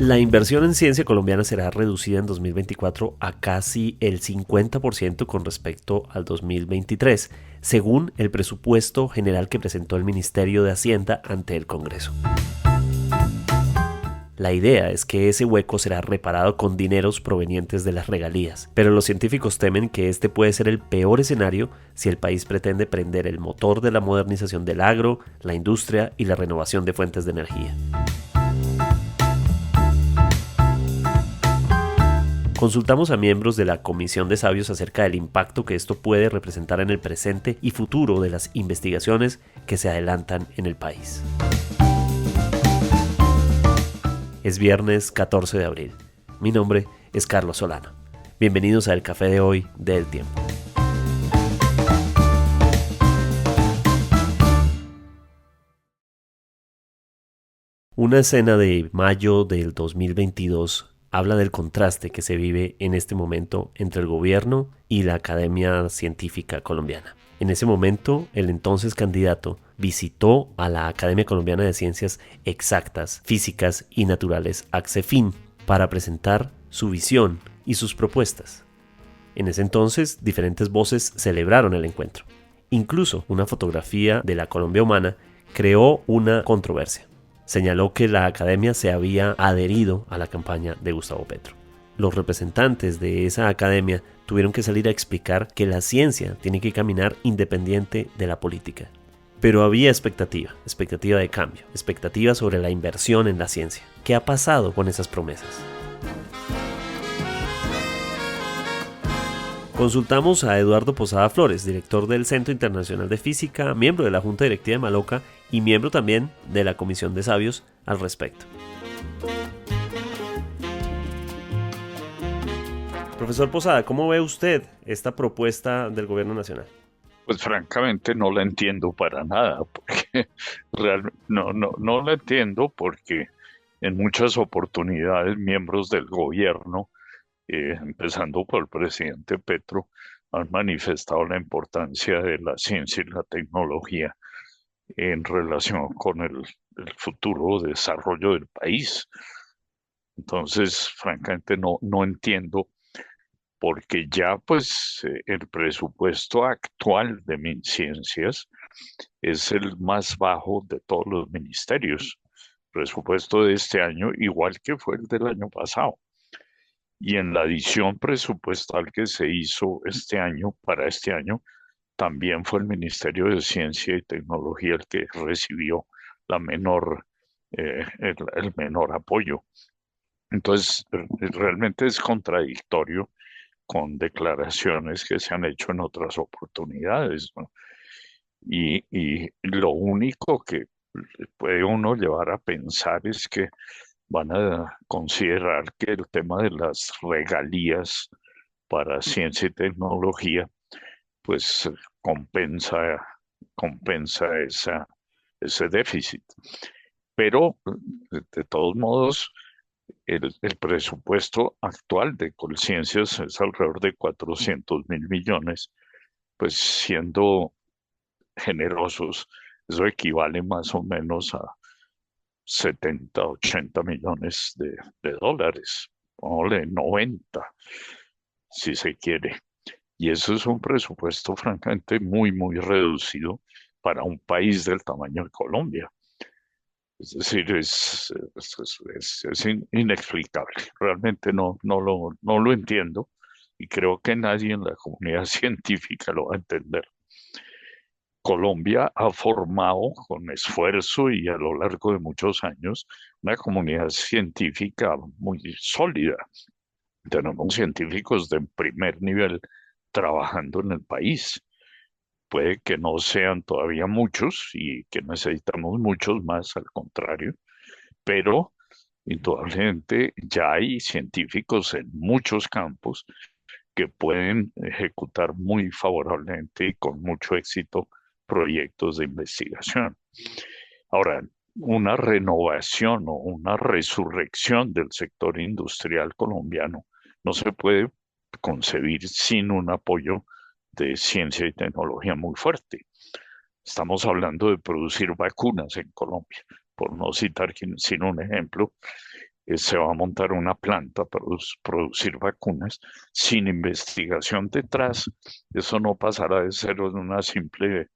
La inversión en ciencia colombiana será reducida en 2024 a casi el 50% con respecto al 2023, según el presupuesto general que presentó el Ministerio de Hacienda ante el Congreso. La idea es que ese hueco será reparado con dineros provenientes de las regalías, pero los científicos temen que este puede ser el peor escenario si el país pretende prender el motor de la modernización del agro, la industria y la renovación de fuentes de energía. Consultamos a miembros de la Comisión de Sabios acerca del impacto que esto puede representar en el presente y futuro de las investigaciones que se adelantan en el país. Es viernes 14 de abril. Mi nombre es Carlos Solano. Bienvenidos al Café de hoy de El Tiempo. Una escena de mayo del 2022 habla del contraste que se vive en este momento entre el gobierno y la Academia Científica Colombiana. En ese momento, el entonces candidato visitó a la Academia Colombiana de Ciencias Exactas, Físicas y Naturales, ACCEFIN, para presentar su visión y sus propuestas. En ese entonces, diferentes voces celebraron el encuentro. Incluso una fotografía de la Colombia humana creó una controversia. Señaló que la academia se había adherido a la campaña de Gustavo Petro. Los representantes de esa academia tuvieron que salir a explicar que la ciencia tiene que caminar independiente de la política. Pero había expectativa de cambio, expectativa sobre la inversión en la ciencia. ¿Qué ha pasado con esas promesas? Consultamos a Eduardo Posada Flores, director del Centro Internacional de Física, miembro de la Junta Directiva de Maloca y miembro también de la Comisión de Sabios al respecto. Profesor Posada, ¿cómo ve usted esta propuesta del gobierno nacional? Pues francamente no la entiendo para nada, porque no la entiendo porque en muchas oportunidades miembros del gobierno, empezando por el presidente Petro, han manifestado la importancia de la ciencia y la tecnología en relación con el futuro desarrollo del país. Entonces, francamente no entiendo porque ya pues el presupuesto actual de MinCiencias es el más bajo de todos los ministerios. Presupuesto de este año, igual que fue el del año pasado. Y en la adición presupuestal que se hizo este año, para este año, también fue el Ministerio de Ciencia y Tecnología el que recibió la menor, el menor apoyo. Entonces, realmente es contradictorio con declaraciones que se han hecho en otras oportunidades, ¿no? Y lo único que puede uno llevar a pensar es que van a considerar que el tema de las regalías para ciencia y tecnología, pues compensa ese déficit. Pero, de todos modos, el presupuesto actual de Colciencias es alrededor de 400.000 millones, pues siendo generosos, eso equivale más o menos a 70, 80 millones de dólares, ponle 90, si se quiere. Y eso es un presupuesto francamente muy reducido para un país del tamaño de Colombia. Es decir, es inexplicable. Realmente no lo entiendo y creo que nadie en la comunidad científica lo va a entender. Colombia ha formado con esfuerzo y a lo largo de muchos años una comunidad científica muy sólida. Tenemos científicos de primer nivel trabajando en el país. Puede que no sean todavía muchos y que necesitamos muchos más, al contrario, pero indudablemente ya hay científicos en muchos campos que pueden ejecutar muy favorablemente y con mucho éxito proyectos de investigación. Ahora, una renovación o una resurrección del sector industrial colombiano no se puede concebir sin un apoyo de ciencia y tecnología muy fuerte. Estamos hablando de producir vacunas en Colombia, por no citar sino un ejemplo. se va a montar una planta para producir vacunas sin investigación detrás. Eso no pasará de ser una simple,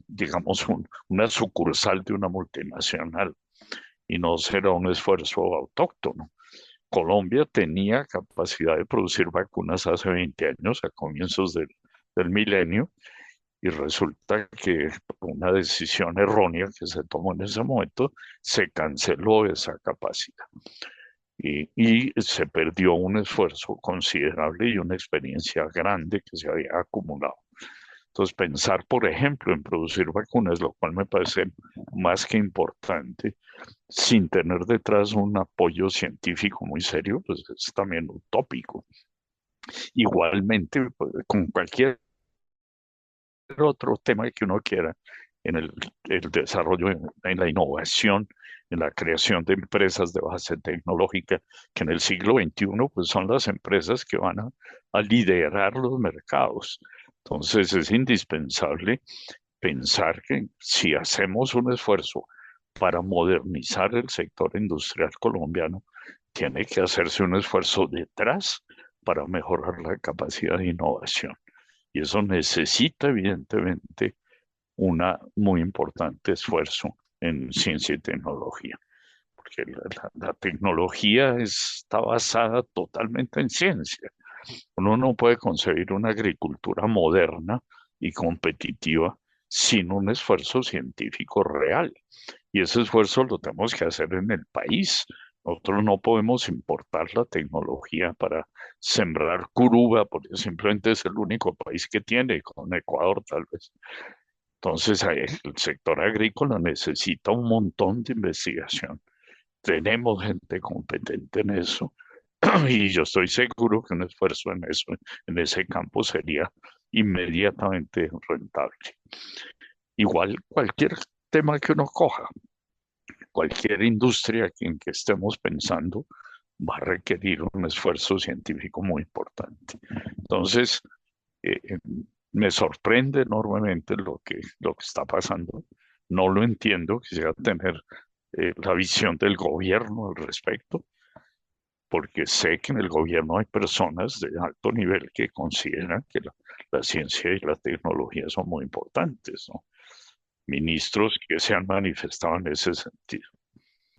digamos, una sucursal de una multinacional y no será un esfuerzo autóctono. Colombia tenía capacidad de producir vacunas hace 20 años, a comienzos del milenio, y resulta que por una decisión errónea que se tomó en ese momento, se canceló esa capacidad y se perdió un esfuerzo considerable y una experiencia grande que se había acumulado. Entonces, pensar, por ejemplo, en producir vacunas, lo cual me parece más que importante, sin tener detrás un apoyo científico muy serio, pues es también utópico. Igualmente, pues, con cualquier otro tema que uno quiera en el desarrollo, en la innovación, en la creación de empresas de base tecnológica, que en el siglo XXI pues son las empresas que van a liderar los mercados. Entonces es indispensable pensar que si hacemos un esfuerzo para modernizar el sector industrial colombiano, tiene que hacerse un esfuerzo detrás para mejorar la capacidad de innovación. Y eso necesita, evidentemente, un muy importante esfuerzo en ciencia y tecnología, porque la tecnología está basada totalmente en ciencia. Uno no puede concebir una agricultura moderna y competitiva sin un esfuerzo científico real. Y ese esfuerzo lo tenemos que hacer en el país. Nosotros no podemos importar la tecnología para sembrar curuba, porque simplemente es el único país que tiene, con Ecuador tal vez. Entonces, el sector agrícola necesita un montón de investigación. Tenemos gente competente en eso y yo estoy seguro que un esfuerzo en eso, en ese campo sería inmediatamente rentable. Igual cualquier tema que uno coja, cualquier industria en que estemos pensando, va a requerir un esfuerzo científico muy importante. Entonces, eh, me sorprende enormemente lo que está pasando. No lo entiendo, quisiera tener la visión del gobierno al respecto, porque sé que en el gobierno hay personas de alto nivel que consideran que la ciencia y la tecnología son muy importantes, ¿no? Ministros que se han manifestado en ese sentido.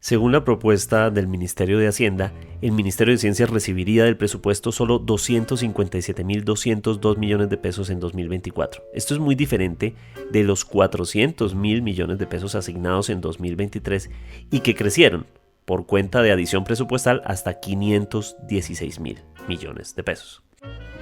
Según la propuesta del Ministerio de Hacienda, el Ministerio de Ciencias recibiría del presupuesto solo 257.202 millones de pesos en 2024. Esto es muy diferente de los 400.000 millones de pesos asignados en 2023 y que crecieron por cuenta de adición presupuestal hasta 516.000 millones de pesos.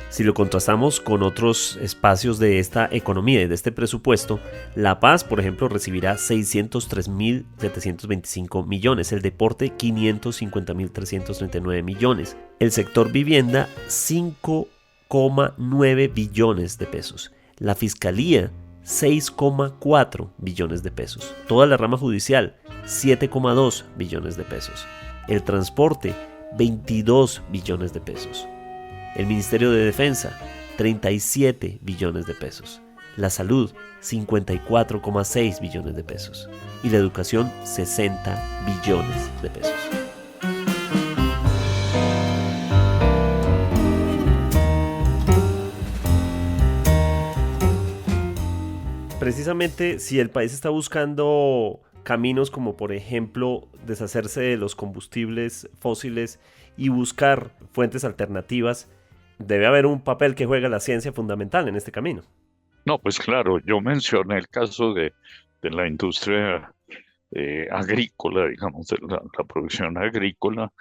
Si lo contrastamos con otros espacios de esta economía y de este presupuesto, La Paz, por ejemplo, recibirá 603.725 millones, el deporte 550.339 millones, el sector vivienda 5,9 billones de pesos, la fiscalía 6,4 billones de pesos, toda la rama judicial 7,2 billones de pesos, el transporte 22 billones de pesos. El Ministerio de Defensa, 37 billones de pesos. La salud, 54,6 billones de pesos. Y la educación, 60 billones de pesos. Precisamente si el país está buscando caminos como por ejemplo deshacerse de los combustibles fósiles y buscar fuentes alternativas, debe haber un papel que juega la ciencia fundamental en este camino. No, pues claro, yo mencioné el caso de la industria agrícola, digamos, de la producción agrícola,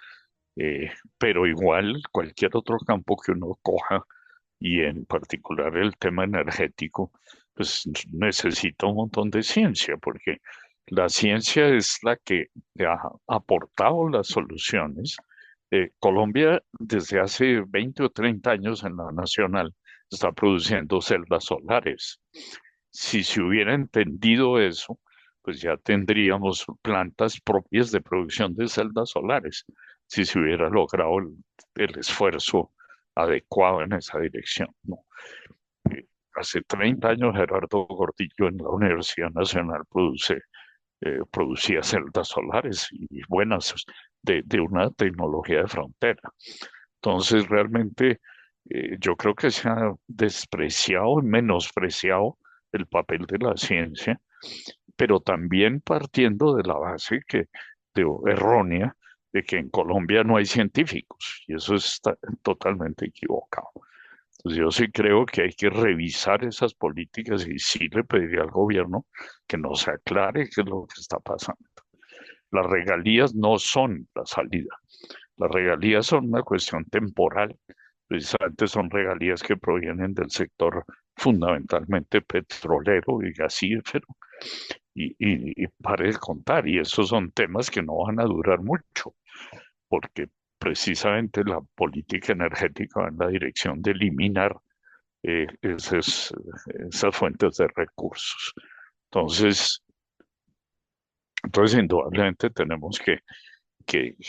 pero igual cualquier otro campo que uno coja, y en particular el tema energético, pues necesita un montón de ciencia, porque la ciencia es la que ha aportado las soluciones. Colombia desde hace 20 o 30 años en la nacional está produciendo celdas solares. Si se hubiera entendido eso, pues ya tendríamos plantas propias de producción de celdas solares, si se hubiera logrado el esfuerzo adecuado en esa dirección, ¿no? Hace 30 años Gerardo Gordillo en la Universidad Nacional producía celdas solares y buenas de una tecnología de frontera. Entonces, realmente yo creo que se ha despreciado y menospreciado el papel de la ciencia, pero también partiendo de la base errónea de que en Colombia no hay científicos, y eso está totalmente equivocado. Entonces, yo sí creo que hay que revisar esas políticas y sí le pediría al gobierno que nos aclare qué es lo que está pasando. Las regalías no son la salida. Las regalías son una cuestión temporal. Precisamente son regalías que provienen del sector fundamentalmente petrolero y gasífero. Y pare de contar, y esos son temas que no van a durar mucho, porque precisamente la política energética va en la dirección de eliminar esas fuentes de recursos. Entonces, entonces indudablemente tenemos que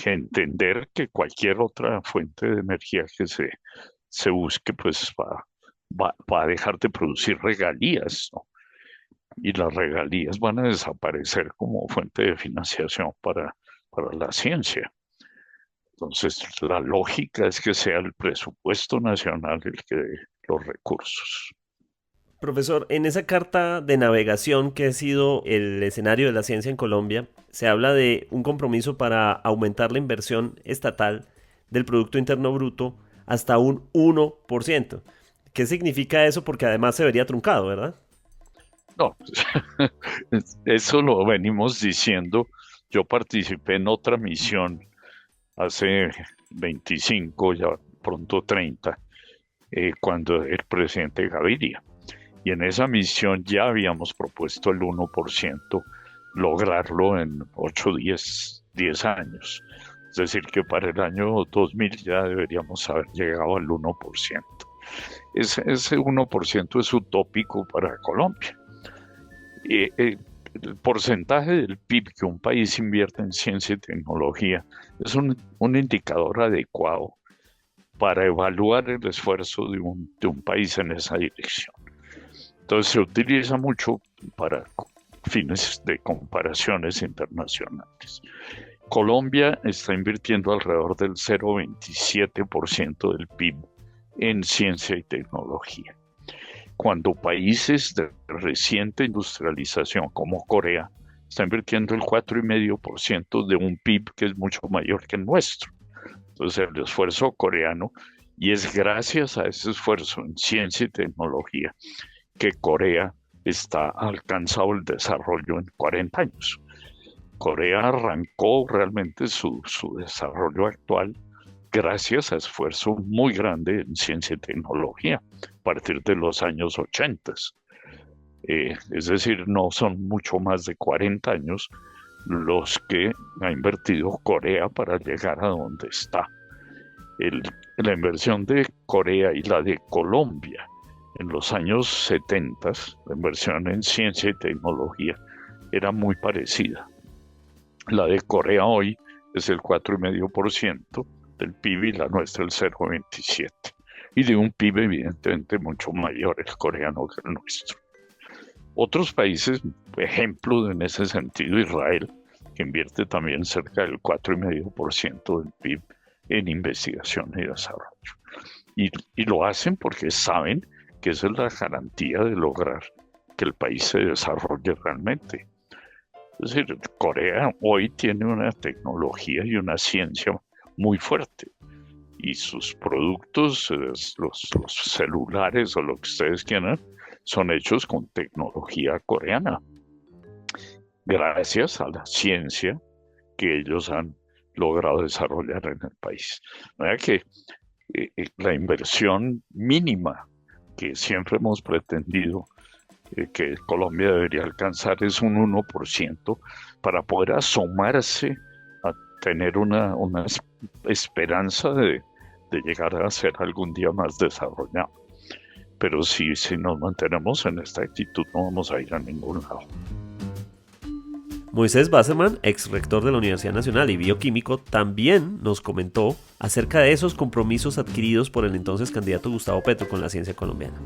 entender que cualquier otra fuente de energía que se busque, pues va a dejar de producir regalías, ¿no? Y las regalías van a desaparecer como fuente de financiación para la ciencia. Entonces, la lógica es que sea el presupuesto nacional el que dé los recursos. Profesor, en esa carta de navegación que ha sido el escenario de la ciencia en Colombia, se habla de un compromiso para aumentar la inversión estatal del Producto Interno Bruto hasta un 1%. ¿Qué significa eso? Porque además se vería truncado, ¿verdad? No, eso lo venimos diciendo. Yo participé en otra misión hace 25, ya pronto 30, cuando el presidente Gaviria. Y en esa misión ya habíamos propuesto el 1%, lograrlo en 8, 10 años. Es decir, que para el año 2000 ya deberíamos haber llegado al 1%. Ese 1% es utópico para Colombia. El porcentaje del PIB que un país invierte en ciencia y tecnología es un indicador adecuado para evaluar el esfuerzo de un país en esa dirección. Entonces se utiliza mucho para fines de comparaciones internacionales. Colombia está invirtiendo alrededor del 0,27% del PIB en ciencia y tecnología, cuando países de reciente industrialización como Corea están invirtiendo el 4,5% de un PIB que es mucho mayor que el nuestro. Entonces el esfuerzo coreano, y es gracias a ese esfuerzo en ciencia y tecnología que Corea ha alcanzado el desarrollo en 40 años. Corea arrancó realmente su desarrollo actual gracias a esfuerzo muy grande en ciencia y tecnología a partir de los años 80. Es decir, no son mucho más de 40 años los que ha invertido Corea para llegar a donde está. La inversión de Corea y la de Colombia en los años 70, la inversión en ciencia y tecnología era muy parecida. La de Corea hoy es el 4,5% del PIB y la nuestra el 0,27%. Y de un PIB evidentemente mucho mayor el coreano que el nuestro. Otros países, ejemplo en ese sentido, Israel, que invierte también cerca del 4,5% del PIB en investigación y desarrollo. Y lo hacen porque saben que esa es la garantía de lograr que el país se desarrolle realmente. Es decir, Corea hoy tiene una tecnología y una ciencia muy fuerte. Y sus productos, los celulares o lo que ustedes quieran, son hechos con tecnología coreana, gracias a la ciencia que ellos han logrado desarrollar en el país. O sea que la inversión mínima que siempre hemos pretendido que Colombia debería alcanzar es un 1% para poder asomarse a tener una esperanza de llegar a ser algún día más desarrollado. Pero si nos mantenemos en esta actitud no vamos a ir a ningún lado. Moisés Basserman, ex rector de la Universidad Nacional y bioquímico, también nos comentó acerca de esos compromisos adquiridos por el entonces candidato Gustavo Petro con la ciencia colombiana.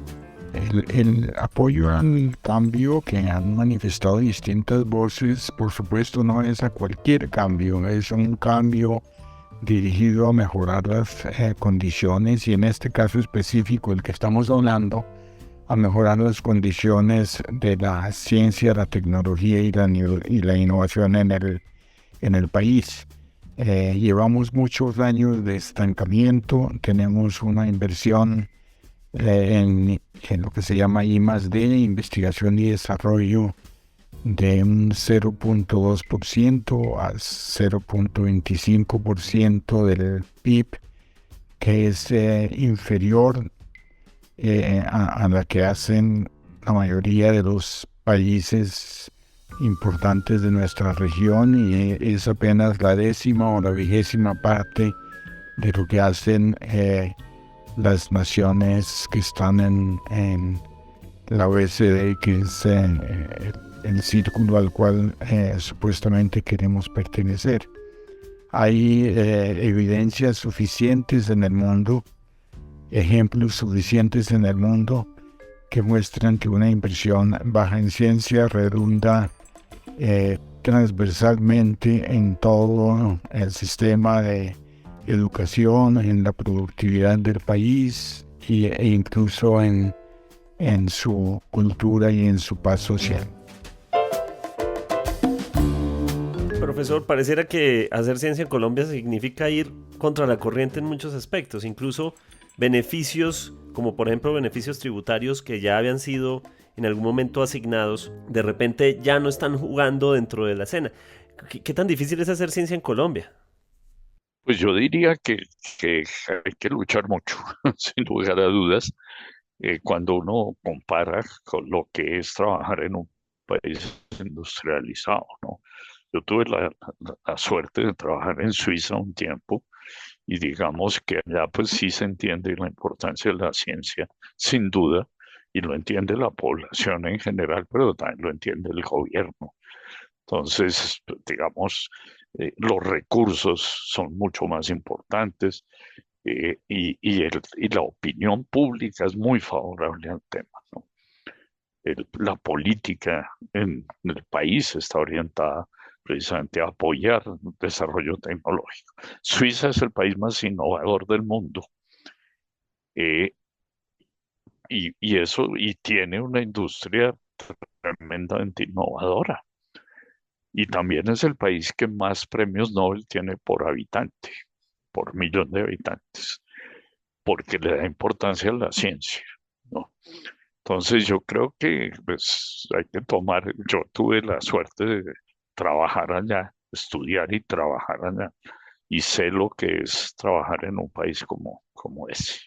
El apoyo al cambio que han manifestado distintas voces, por supuesto, no es a cualquier cambio, es un cambio dirigido a mejorar las condiciones, y en este caso específico, el que estamos hablando, a mejorar las condiciones de la ciencia, la tecnología y la innovación en el país. Llevamos muchos años de estancamiento, tenemos una inversión en lo que se llama I+D, investigación y desarrollo, de un 0.2% a 0.25% del PIB, que es inferior a la que hacen la mayoría de los países importantes de nuestra región, y es apenas la 10ª o la 20ª parte de lo que hacen las naciones que están en la OECD, que es el círculo al cual supuestamente queremos pertenecer. Hay evidencias suficientes en el mundo, ejemplos suficientes en el mundo, que muestran que una inversión baja en ciencia redunda transversalmente en todo el sistema de educación, en la productividad del país e incluso en su cultura y en su paz social. Profesor, pareciera que hacer ciencia en Colombia significa ir contra la corriente en muchos aspectos, incluso beneficios, como por ejemplo beneficios tributarios que ya habían sido en algún momento asignados, de repente ya no están jugando dentro de la escena. ¿Qué tan difícil es hacer ciencia en Colombia? Pues yo diría que hay que luchar mucho, sin lugar a dudas, cuando uno compara con lo que es trabajar en un país industrializado, ¿no? Yo tuve la suerte de trabajar en Suiza un tiempo, y digamos que allá pues sí se entiende la importancia de la ciencia, sin duda, y lo entiende la población en general, pero también lo entiende el gobierno. Entonces, digamos, los recursos son mucho más importantes, y la opinión pública es muy favorable al tema, ¿no? La política en el país está orientada precisamente a apoyar el desarrollo tecnológico. Suiza es el país más innovador del mundo, eh, y tiene una industria tremendamente innovadora. Y también es el país que más premios Nobel tiene por habitante, por millón de habitantes, porque le da importancia a la ciencia, ¿no? Entonces yo creo que pues hay que yo tuve la suerte de trabajar allá, estudiar y trabajar allá, y sé lo que es trabajar en un país como ese.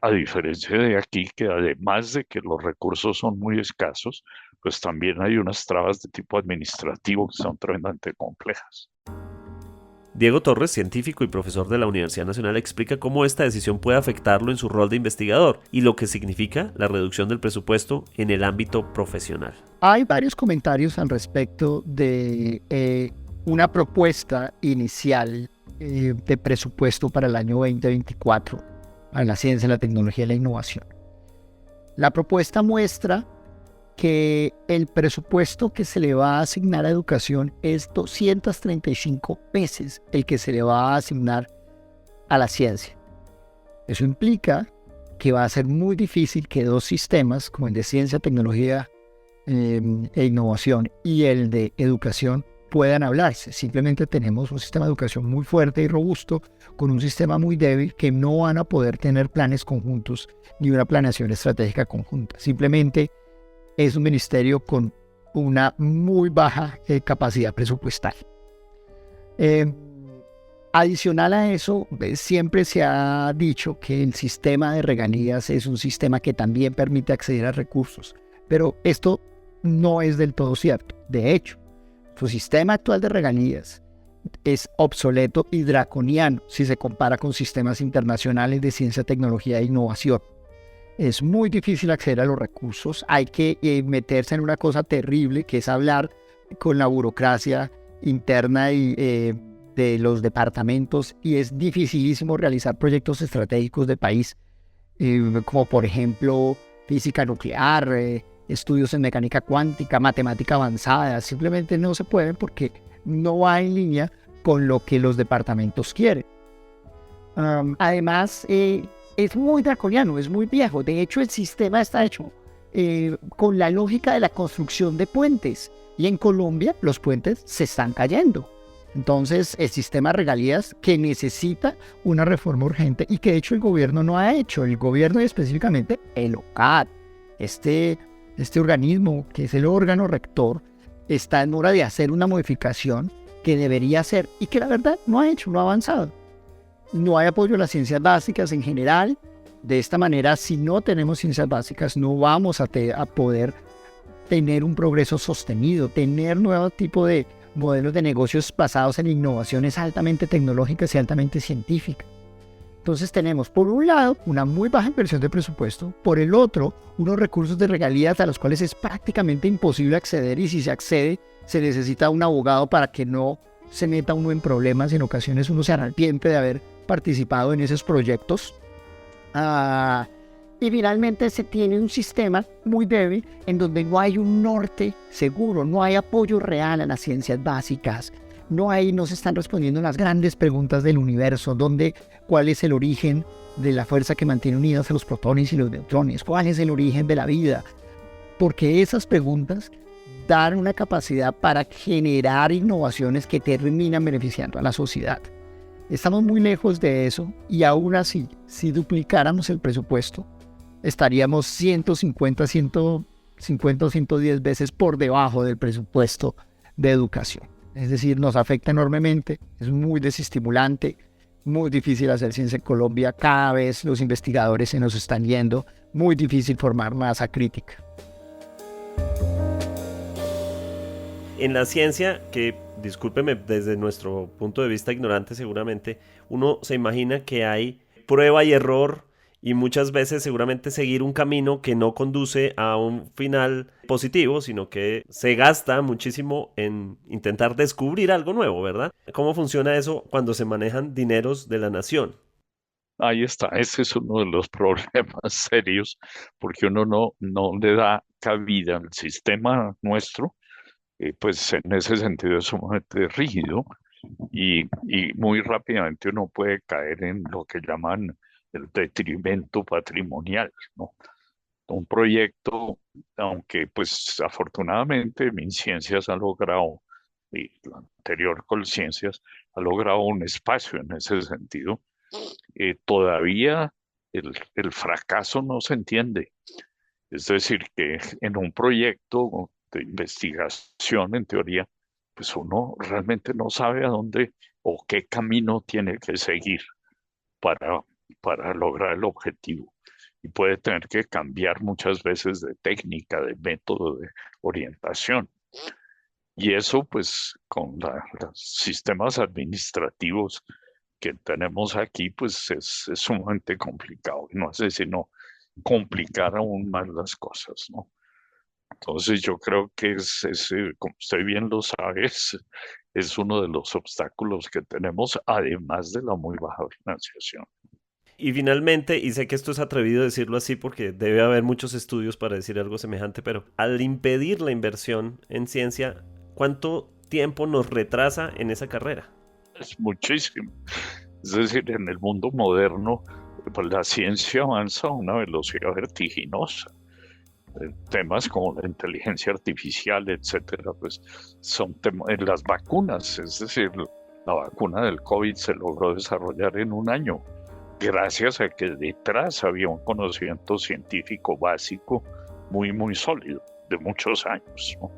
A diferencia de aquí, que además de que los recursos son muy escasos, pues también hay unas trabas de tipo administrativo que son tremendamente complejas. Diego Torres, científico y profesor de la Universidad Nacional, explica cómo esta decisión puede afectarlo en su rol de investigador y lo que significa la reducción del presupuesto en el ámbito profesional. Hay varios comentarios al respecto de una propuesta inicial de presupuesto para el año 2024 a la ciencia, la tecnología y la innovación. La propuesta muestra que el presupuesto que se le va a asignar a educación es 235 veces el que se le va a asignar a la ciencia. Eso implica que va a ser muy difícil que dos sistemas, como el de ciencia, tecnología e innovación y el de educación, puedan hablarse. Simplemente tenemos un sistema de educación muy fuerte y robusto con un sistema muy débil, que no van a poder tener planes conjuntos ni una planeación estratégica conjunta. Simplemente es un ministerio con una muy baja capacidad presupuestal. Adicional a eso, siempre se ha dicho que el sistema de regalías es un sistema que también permite acceder a recursos, pero esto no es del todo cierto. De hecho, su sistema actual de regalías es obsoleto y draconiano si se compara con sistemas internacionales de ciencia, tecnología e innovación. Es muy difícil acceder a los recursos, hay que meterse en una cosa terrible, que es hablar con la burocracia interna de los departamentos, y es dificilísimo realizar proyectos estratégicos de país, como por ejemplo física nuclear, estudios en mecánica cuántica, matemática avanzada. Simplemente no se pueden porque no va en línea con lo que los departamentos quieren. Además, es muy draconiano, es muy viejo. De hecho, el sistema está hecho con la lógica de la construcción de puentes, y en Colombia los puentes se están cayendo. Entonces, el sistema de regalías que necesita una reforma urgente, y que de hecho el gobierno no ha hecho. El gobierno, y específicamente el OCAD, este organismo que es el órgano rector, está en hora de hacer una modificación que debería hacer y que la verdad no ha hecho, no ha avanzado. No hay apoyo a las ciencias básicas en general. De esta manera, si no tenemos ciencias básicas, no vamos a poder tener un progreso sostenido, tener nuevos tipos de modelos de negocios basados en innovaciones altamente tecnológicas y altamente científicas. Entonces tenemos, por un lado, una muy baja inversión de presupuesto, por el otro, unos recursos de regalías a los cuales es prácticamente imposible acceder, y si se accede, se necesita un abogado para que no se meta uno en problemas, y en ocasiones uno se arrepiente de haber participado en esos proyectos. Y finalmente se tiene un sistema muy débil en donde no hay un norte seguro, no hay apoyo real a las ciencias básicas, no se están respondiendo las grandes preguntas del universo, cuál es el origen de la fuerza que mantiene unidos a los protones y los neutrones, cuál es el origen de la vida, porque esas preguntas dan una capacidad para generar innovaciones que terminan beneficiando a la sociedad. Estamos muy lejos de eso, y aún así, si duplicáramos el presupuesto, estaríamos 150 o 110 veces por debajo del presupuesto de educación. Es decir, nos afecta enormemente, es muy desestimulante, muy difícil hacer ciencia en Colombia. Cada vez los investigadores se nos están yendo, muy difícil formar masa crítica. En la ciencia, que discúlpeme, desde nuestro punto de vista ignorante seguramente, uno se imagina que hay prueba y error, y muchas veces seguramente seguir un camino que no conduce a un final positivo, sino que se gasta muchísimo en intentar descubrir algo nuevo, ¿verdad? ¿Cómo funciona eso cuando se manejan dineros de la nación? Ahí está, ese es uno de los problemas serios, porque uno no le da cabida al sistema nuestro, pues en ese sentido es sumamente rígido, y muy rápidamente uno puede caer en lo que llaman el detrimento patrimonial, ¿no? Un proyecto, aunque pues afortunadamente MinCiencias ha logrado, y la anterior Colciencias ha logrado un espacio en ese sentido, todavía el fracaso no se entiende. Es decir, que en un proyecto de investigación, en teoría, pues uno realmente no sabe a dónde o qué camino tiene que seguir para, para lograr el objetivo. Y puede tener que cambiar muchas veces de técnica, de método, de orientación. Y eso, pues, con los sistemas administrativos que tenemos aquí, pues es sumamente complicado. Y no hace sino complicar aún más las cosas, ¿no? Entonces yo creo que como usted bien lo sabe, es uno de los obstáculos que tenemos, además de la muy baja financiación. Y finalmente, y sé que esto es atrevido decirlo así porque debe haber muchos estudios para decir algo semejante, pero al impedir la inversión en ciencia, ¿cuánto tiempo nos retrasa en esa carrera? Es muchísimo. Es decir, en el mundo moderno, pues, la ciencia avanza a una velocidad vertiginosa. Temas como la inteligencia artificial, etcétera, pues son temas en las vacunas. Es decir, la vacuna del COVID se logró desarrollar en un año, gracias a que detrás había un conocimiento científico básico muy sólido, de muchos años, ¿no?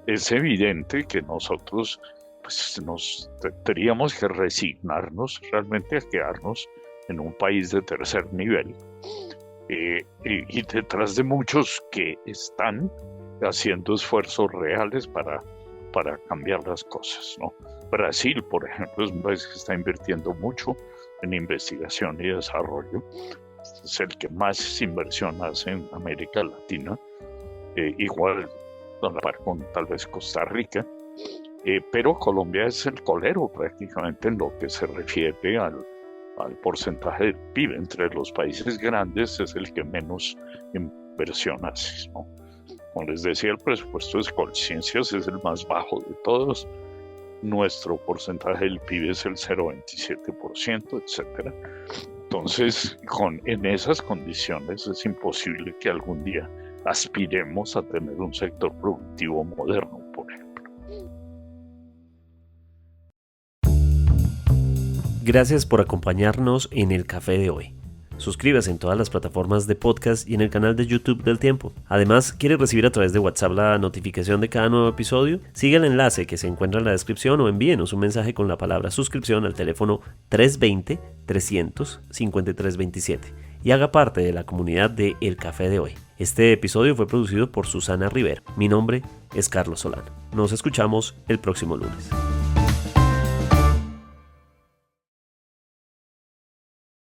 Es evidente que nosotros pues, tendríamos que resignarnos realmente a quedarnos en un país de tercer nivel. Y detrás de muchos que están haciendo esfuerzos reales para cambiar las cosas, ¿no? Brasil, por ejemplo, es un país que está invirtiendo mucho en investigación y desarrollo. Es el que más inversión hace en América Latina. Igual a la par con tal vez Costa Rica, pero Colombia es el colero prácticamente en lo que se refiere al porcentaje del PIB. Entre los países grandes es el que menos inversión hace, ¿no? Como les decía, el presupuesto de Colciencias es el más bajo de todos. Nuestro porcentaje del PIB es el 0,27%, etc. Entonces, en esas condiciones es imposible que algún día aspiremos a tener un sector productivo moderno, por ejemplo. Gracias por acompañarnos en el café de hoy. Suscríbase en todas las plataformas de podcast y en el canal de YouTube del Tiempo. Además, ¿quiere recibir a través de WhatsApp la notificación de cada nuevo episodio? Siga el enlace que se encuentra en la descripción o envíenos un mensaje con la palabra suscripción al teléfono 320-300-5327 y haga parte de la comunidad de El Café de Hoy. Este episodio fue producido por Susana Rivera. Mi nombre es Carlos Solano. Nos escuchamos el próximo lunes.